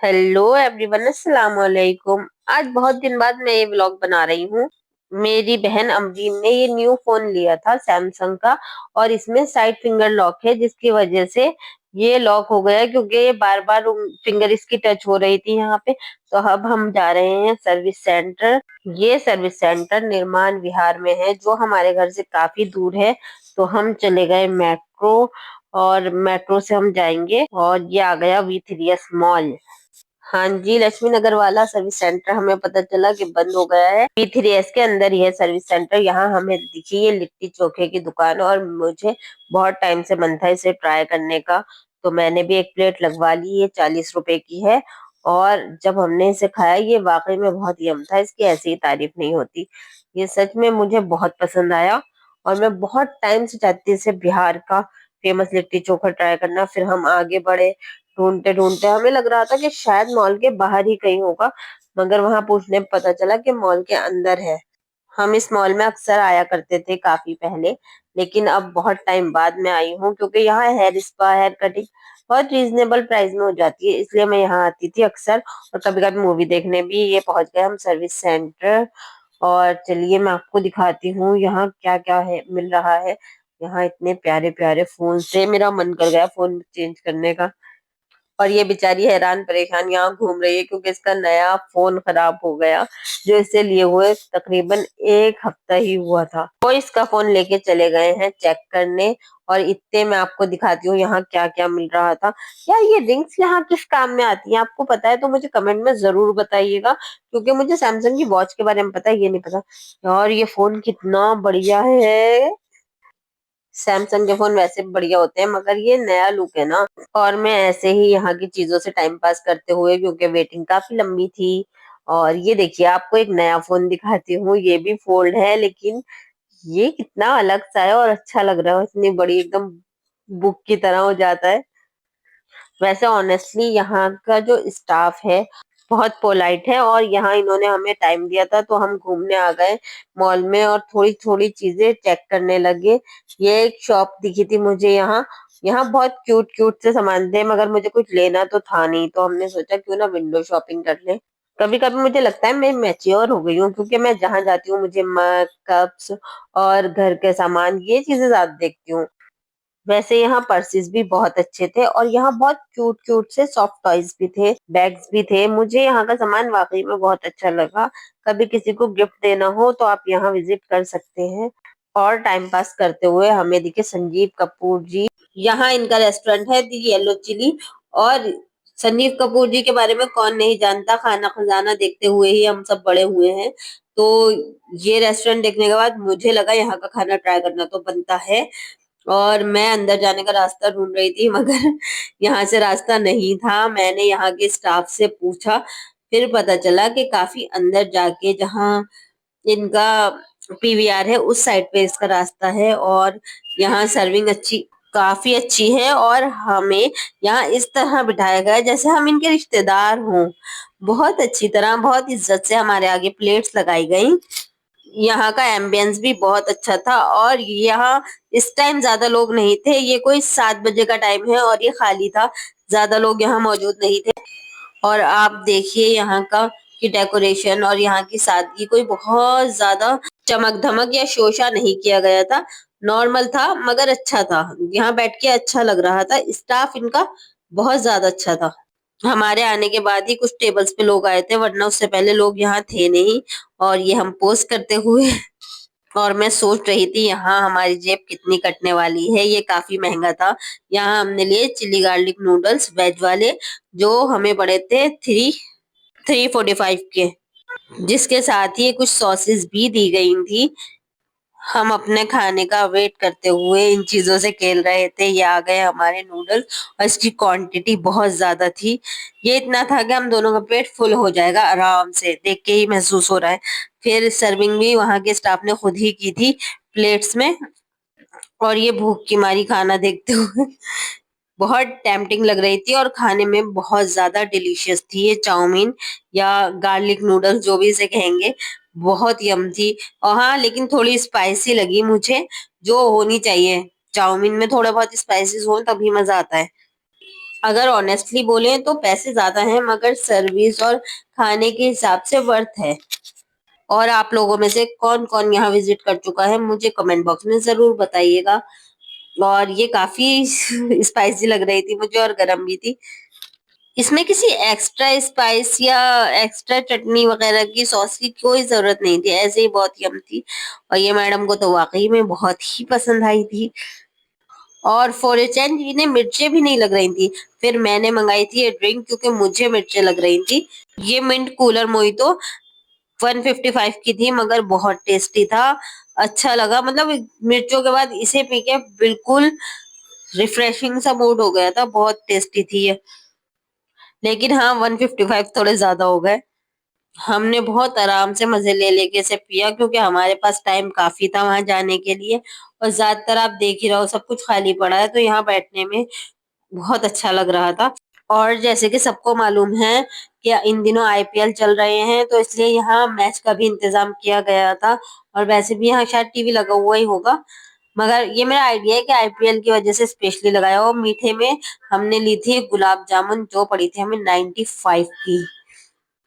Hello everyone, अस्सलाम वालेकुम। आज बहुत दिन बाद मैं ये व्लॉग बना रही हूँ। मेरी बहन अमरीन ने ये न्यू फोन लिया था सैमसंग का, और इसमें साइड फिंगर लॉक है, जिसकी वजह से ये लॉक हो गया क्योंकि ये बार बार फिंगर इसकी टच हो रही थी यहाँ पे। तो अब हम जा रहे हैं सर्विस सेंटर। ये सर्विस सेंटर निर्माण विहार में है, जो हमारे घर से काफी दूर है। तो हम चले गए मेट्रो, और मेट्रो से हम जाएंगे। और ये आ गया V3S मॉल। हाँ जी, लक्ष्मी नगर वाला सर्विस सेंटर हमें पता चला कि बंद हो गया है। P3S के अंदर ही है सर्विस सेंटर। यहाँ हमें दिखी ये लिट्टी चोखे की दुकान, और मुझे बहुत टाइम से मन था इसे ट्राई करने का। तो मैंने भी एक प्लेट लगवा ली। ये 40 रुपए की है। और जब हमने इसे खाया, ये वाकई में बहुत यम था। इसकी ऐसी ही तारीफ नहीं होती। ये सच में मुझे बहुत पसंद आया। और मैं बहुत टाइम से चाहती थी इसे बिहार का फेमस लिट्टी चोखा ट्राई करना। फिर हम आगे बढ़े, ढूंढते ढूंढते हमें लग रहा था कि शायद मॉल के बाहर ही कहीं होगा, मगर वहां पूछने पे पता चला कि मॉल के अंदर है। हम इस मॉल में अक्सर आया करते थे काफी पहले, लेकिन अब बहुत टाइम बाद में आई हूँ क्योंकि यहाँ हेयर स्पा, हेयर कटिंग बहुत रीजनेबल प्राइस में हो जाती है, इसलिए मैं यहाँ आती थी अक्सर। और कभी कभी मूवी देखने भी। ये पहुंच गए हम सर्विस सेंटर। और चलिए मैं आपको दिखाती हूँ यहाँ क्या क्या है, मिल रहा है। यहाँ इतने प्यारे प्यारे फोन से मेरा मन कर गया फोन चेंज करने का। और ये बेचारी हैरान परेशान यहाँ घूम रही है क्योंकि इसका नया फोन खराब हो गया, जो इसे लिए हुए तकरीबन एक हफ्ता ही हुआ था। वो इसका फोन लेके चले गए हैं चेक करने। और इतने मैं आपको दिखाती हूँ यहाँ क्या क्या मिल रहा था। यार, ये रिंग्स यहाँ किस काम में आती हैं? आपको पता है तो मुझे कमेंट में जरूर बताइएगा, क्योंकि मुझे सैमसंग की वॉच के बारे में पता है, ये नहीं पता। और ये फोन कितना बढ़िया है। सैमसंग के फोन वैसे भी बढ़िया होते हैं, मगर ये नया लुक है ना। और मैं ऐसे ही यहाँ की चीजों से टाइम पास करते हुए, क्योंकि वेटिंग काफी लंबी थी। और ये देखिए, आपको एक नया फोन दिखाती हूँ। ये भी फोल्ड है, लेकिन ये कितना अलग सा है और अच्छा लग रहा है। इतनी बड़ी, एकदम बुक की तरह हो जाता है। वैसे ऑनेस्टली यहाँ का जो स्टाफ है बहुत पोलाइट है, और यहाँ इन्होंने हमें टाइम दिया था तो हम घूमने आ गए मॉल में, और थोड़ी थोड़ी चीजें चेक करने लगे। ये एक शॉप दिखी थी मुझे यहाँ। यहाँ बहुत क्यूट क्यूट से सामान थे, मगर मुझे कुछ लेना तो था नहीं, तो हमने सोचा क्यों ना विंडो शॉपिंग कर ले। कभी कभी मुझे लगता है मैं मैच्योर हो गई हूँ, क्योंकि मैं जहां जाती हूँ मुझे मग, कप्स और घर के सामान, ये चीजें ज्यादा देखती हूँ। वैसे यहाँ पर्सेस भी बहुत अच्छे थे, और यहाँ बहुत क्यूट क्यूट से सॉफ्ट टॉयज भी थे, बैग्स भी थे। मुझे यहाँ का सामान वाकई में बहुत अच्छा लगा। कभी किसी को गिफ्ट देना हो तो आप यहाँ विजिट कर सकते हैं। और टाइम पास करते हुए हमें दिखे संजीव कपूर जी। यहाँ इनका रेस्टोरेंट है दी येलो चिली। और संजीव कपूर जी के बारे में कौन नहीं जानता, खाना खजाना देखते हुए ही हम सब बड़े हुए हैं। तो ये रेस्टोरेंट देखने के बाद मुझे लगा यहाँ का खाना ट्राई करना तो बनता है। और मैं अंदर जाने का रास्ता ढूंढ रही थी, मगर यहाँ से रास्ता नहीं था। मैंने यहाँ के स्टाफ से पूछा, फिर पता चला कि काफी अंदर जाके, जहाँ इनका PVR है, उस साइड पे इसका रास्ता है। और यहाँ सर्विंग अच्छी, काफी अच्छी है, और हमें यहाँ इस तरह बिठाया गया है जैसे हम इनके रिश्तेदार हों। बहुत अच्छी तरह, बहुत इज्जत से हमारे आगे प्लेट्स लगाई गई। यहाँ का एम्बियंस भी बहुत अच्छा था। और यहाँ इस टाइम ज्यादा लोग नहीं थे। ये कोई 7 बजे का टाइम है और ये खाली था, ज्यादा लोग यहाँ मौजूद नहीं थे। और आप देखिए यहाँ का कि डेकोरेशन और यहाँ की सादगी, कोई बहुत ज्यादा चमक धमक या शोशा नहीं किया गया था। नॉर्मल था, मगर अच्छा था। यहाँ बैठ के अच्छा लग रहा था। स्टाफ इनका बहुत ज्यादा अच्छा था। हमारे आने के बाद ही कुछ टेबल्स पे लोग आए थे, वरना उससे पहले लोग यहाँ थे नहीं। और ये हम पोस्ट करते हुए और मैं सोच रही थी यहाँ हमारी जेब कितनी कटने वाली है। ये काफी महंगा था। यहाँ हमने लिए चिली गार्लिक नूडल्स वेज वाले, जो हमें पड़े थे 345 के, जिसके साथ ही कुछ सॉसेस भी दी गई थी। हम अपने खाने का वेट करते हुए इन चीजों से खेल रहे थे। ये आ गए हमारे नूडल्स, और इसकी क्वांटिटी बहुत ज्यादा थी। ये इतना था कि हम दोनों का पेट फुल हो जाएगा आराम से, देख के ही महसूस हो रहा है। फिर सर्विंग भी वहां के स्टाफ ने खुद ही की थी प्लेट्स में। और ये भूख की मारी खाना देखते हुए बहुत टेम्पटिंग लग रही थी, और खाने में बहुत ज्यादा डिलीशियस थी ये चाउमीन या गार्लिक नूडल्स, जो भी इसे कहेंगे। बहुत यम थी। और हाँ, लेकिन थोड़ी स्पाइसी लगी मुझे, जो होनी चाहिए। चाउमीन में थोड़ा बहुत स्पाइसेस हो तभी मजा आता है। अगर ऑनेस्टली बोले तो पैसे ज्यादा हैं मगर सर्विस और खाने के हिसाब से वर्थ है। और आप लोगों में से कौन कौन यहाँ विजिट कर चुका है मुझे कमेंट बॉक्स में जरूर बताइएगा। और ये काफी स्पाइसी लग रही थी मुझे और गरम भी थी। इसमें किसी एक्स्ट्रा स्पाइस या एक्स्ट्रा चटनी वगैरह की सॉस की कोई जरूरत नहीं थी, ऐसे ही बहुत यम थी। और ये मैडम को तो वाकई में बहुत ही पसंद आई थी। और फॉर ए चेंज इन्हें मिर्चें भी नहीं लग रही थी। फिर मैंने मंगाई थी ये ड्रिंक क्योंकि मुझे मिर्चें लग रही थी। ये मिंट कूलर मोहितो 155 की थी मगर बहुत टेस्टी था। अच्छा लगा, मतलब मिर्चों के बाद इसे पी के बिल्कुल रिफ्रेशिंग सा मूड हो गया था। बहुत टेस्टी थी ये। लेकिन हाँ 155 थोड़े ज्यादा हो गए। हमने बहुत आराम से मजे ले लेके इसे पिया क्योंकि हमारे पास टाइम काफी था वहां जाने के लिए। और ज्यादातर आप देख ही रहो सब कुछ खाली पड़ा है तो यहाँ बैठने में बहुत अच्छा लग रहा था। और जैसे कि सबको मालूम है कि इन दिनों आईपीएल चल रहे हैं तो इसलिए यहाँ मैच का भी इंतजाम किया गया था। और वैसे भी यहाँ शायद टीवी लगा हुआ ही होगा, मगर ये मेरा आइडिया है कि आईपीएल की वजह से स्पेशली लगाया हो। मीठे में हमने ली थी गुलाब जामुन जो पड़ी थी हमें 95 की।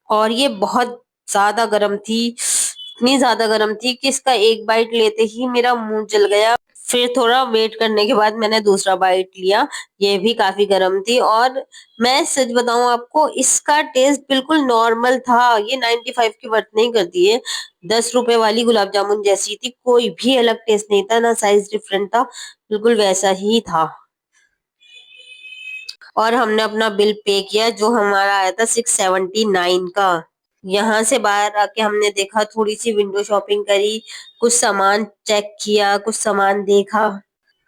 और ये बहुत ज्यादा गर्म थी, इतनी ज्यादा गर्म थी कि इसका एक बाइट लेते ही मेरा मुंह जल गया। फिर थोड़ा वेट करने के बाद मैंने दूसरा बाइट लिया, ये भी काफी गर्म थी। और मैं सच बताऊं आपको इसका टेस्ट बिल्कुल नॉर्मल था, ये 95 की वर्थ नहीं करती है। 10 रुपए वाली गुलाब जामुन जैसी थी, कोई भी अलग टेस्ट नहीं था, ना साइज डिफरेंट था, बिल्कुल वैसा ही था। और हमने अपना बिल पे किया जो हमारा आया था 679 का। यहाँ से बाहर आके हमने देखा, थोड़ी सी विंडो शॉपिंग करी, कुछ सामान चेक किया, कुछ सामान देखा।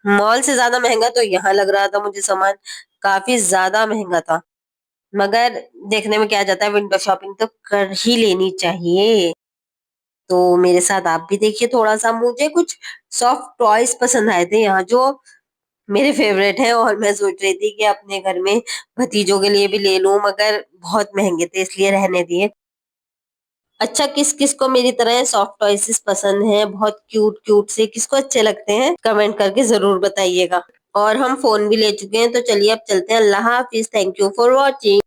मॉल से ज्यादा महंगा तो यहाँ लग रहा था मुझे सामान, काफी ज्यादा महंगा था। मगर देखने में क्या जाता है, विंडो शॉपिंग तो कर ही लेनी चाहिए। तो मेरे साथ आप भी देखिए थोड़ा सा। मुझे कुछ सॉफ्ट टॉयज पसंद आए थे यहाँ जो मेरे फेवरेट है, और मैं सोच रही थी कि अपने घर में भतीजों के लिए भी ले लूं मगर बहुत महंगे थे इसलिए रहने दिए। अच्छा, किस किस को मेरी तरह सॉफ्ट टॉयज पसंद है, बहुत क्यूट क्यूट से, किसको अच्छे लगते हैं कमेंट करके जरूर बताइएगा। और हम फोन भी ले चुके हैं तो चलिए अब चलते हैं। अल्लाह हाफिज, थैंक यू फॉर वॉचिंग।